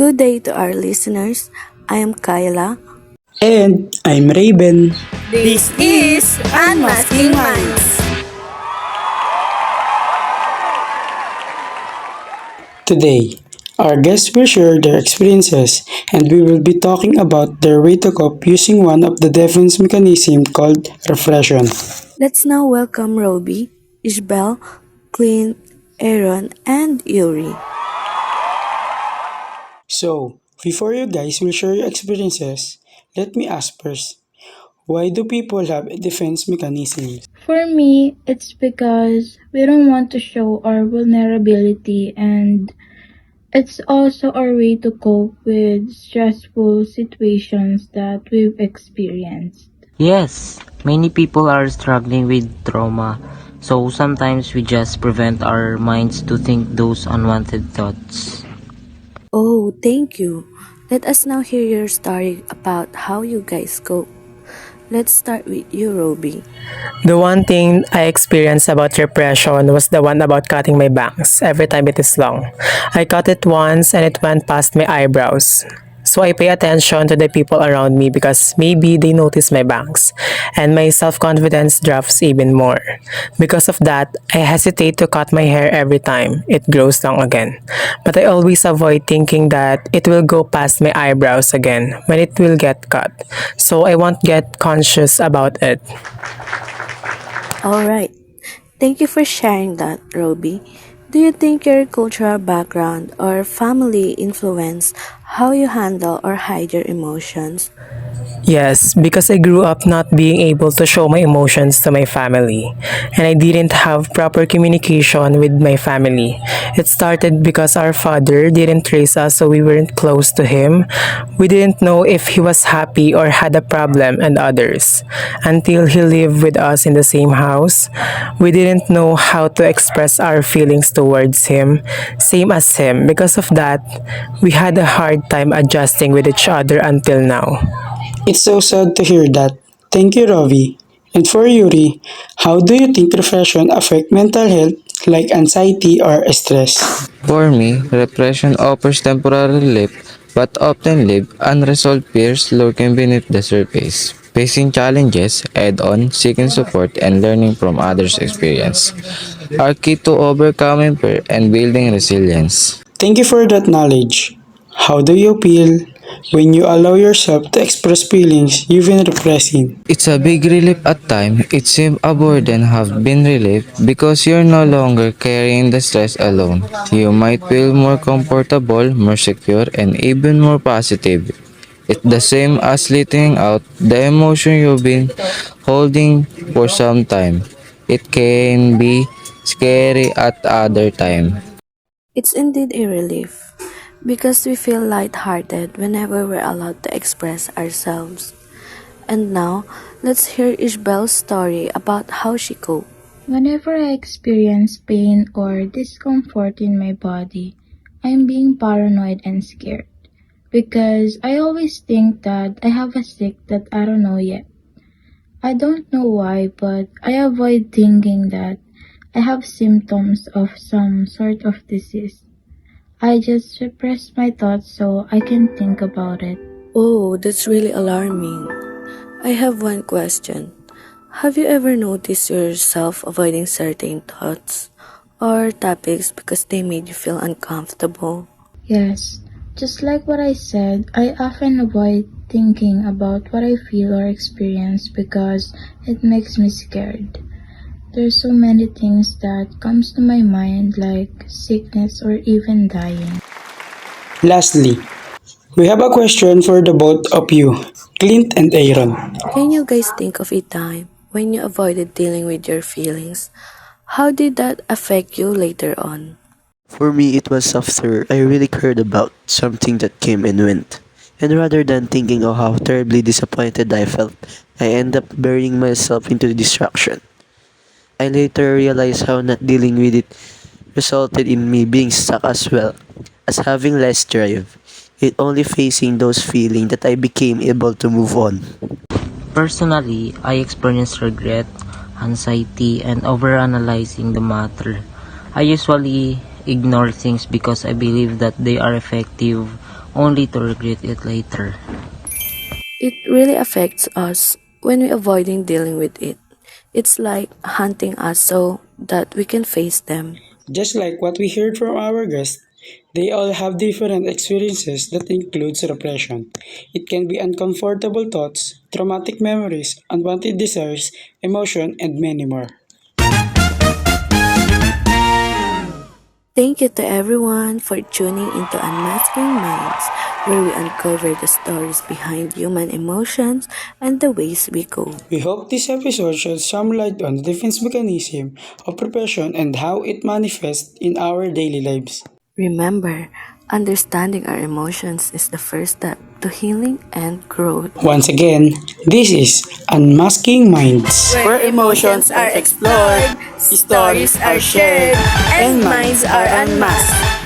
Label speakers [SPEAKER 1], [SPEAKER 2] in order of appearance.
[SPEAKER 1] Good day to our listeners. I am Kyla.
[SPEAKER 2] And I'm Raven.
[SPEAKER 1] This is Unmasking Minds.
[SPEAKER 2] Today, our guests will share their experiences and we will be talking about their way to cope using one of the defense mechanism called repression.
[SPEAKER 1] Let's now welcome Robi, Yzbelle, Clint, Aaron, and Yuri.
[SPEAKER 2] So, before you guys will share your experiences, let me ask first, why do people have a defense mechanism?
[SPEAKER 3] For me, it's because we don't want to show our vulnerability, and it's also our way to cope with stressful situations that we've experienced.
[SPEAKER 4] Yes, many people are struggling with trauma, so sometimes we just prevent our minds to think those unwanted thoughts.
[SPEAKER 1] Oh, thank you. Let us now hear your story about how you guys cope. Let's start with you, Robi.
[SPEAKER 5] The one thing I experienced about repression was the one about cutting my bangs every time it is long. I cut it once and it went past my eyebrows. So I pay attention to the people around me because maybe they notice my bangs, and my self-confidence drops even more. Because of that, I hesitate to cut my hair every time it grows long again. But I always avoid thinking that it will go past my eyebrows again when it will get cut. So I won't get conscious about it.
[SPEAKER 1] Alright. Thank you for sharing that, Robi. Do you think your cultural background or family influence how you handle or hide your emotions?
[SPEAKER 5] Yes, because I grew up not being able to show my emotions to my family, and I didn't have proper communication with my family. It started because our father didn't raise us, so we weren't close to him. We didn't know if he was happy or had a problem, and others. Until he lived with us in the same house, we didn't know how to express our feelings towards him, same as him. Because of that, we had a hard time adjusting with each other until now.
[SPEAKER 2] It's so sad to hear that. Thank you, Rovi. And for Yuri, how do you think repression affect mental health like anxiety or stress?
[SPEAKER 6] For me, repression offers temporary relief but often leave unresolved fears lurking beneath the surface. Facing challenges head-on, seeking support, and learning from others' experience are key to overcoming fear and building resilience.
[SPEAKER 2] Thank you for that knowledge. How do you feel when you allow yourself to express feelings you've been repressing?
[SPEAKER 6] It's a big relief at times. It seems a burden have been relieved because you're no longer carrying the stress alone. You might feel more comfortable, more secure, and even more positive. It's the same as letting out the emotion you've been holding for some time. It can be scary at other time.
[SPEAKER 1] It's indeed a relief because we feel lighthearted whenever we're allowed to express ourselves. And now, let's hear Yzbelle's story about how she coped.
[SPEAKER 3] Whenever I experience pain or discomfort in my body, I'm being paranoid and scared because I always think that I have a sick that I don't know yet. I don't know why, but I avoid thinking that I have symptoms of some sort of disease. I just suppress my thoughts so I can think about it.
[SPEAKER 1] Oh, that's really alarming. I have one question. Have you ever noticed yourself avoiding certain thoughts or topics because they made you feel uncomfortable?
[SPEAKER 3] Yes, just like what I said, I often avoid thinking about what I feel or experience because it makes me scared. There's so many things that comes to my mind like sickness or even dying.
[SPEAKER 2] Lastly, we have a question for the both of you, Clint and Aaron.
[SPEAKER 1] Can you guys think of a time when you avoided dealing with your feelings? How did that affect you later on?
[SPEAKER 7] For me, it was after I really cared about something that came and went. And rather than thinking of how terribly disappointed I felt, I ended up burying myself into the distraction. I later realized how not dealing with it resulted in me being stuck as well as having less drive. It only facing those feelings that I became able to move on.
[SPEAKER 4] Personally, I experienced regret, anxiety, and overanalyzing the matter. I usually ignore things because I believe that they are effective only to regret it later.
[SPEAKER 1] It really affects us when we're avoiding dealing with it. It's like hunting us so that we can face them.
[SPEAKER 2] Just like what we heard from our guests, they all have different experiences that includes repression. It can be uncomfortable thoughts, traumatic memories, unwanted desires, emotion, and many more.
[SPEAKER 1] Thank you to everyone for tuning into Unmasking Minds, where we uncover the stories behind human emotions and the ways we cope.
[SPEAKER 2] We hope this episode sheds some light on the defense mechanism of repression and how it manifests in our daily lives.
[SPEAKER 1] Remember, understanding our emotions is the first step to healing and growth.
[SPEAKER 2] Once again, this is Unmasking Minds.
[SPEAKER 1] Where emotions are explored, stories are shared, and minds are unmasked.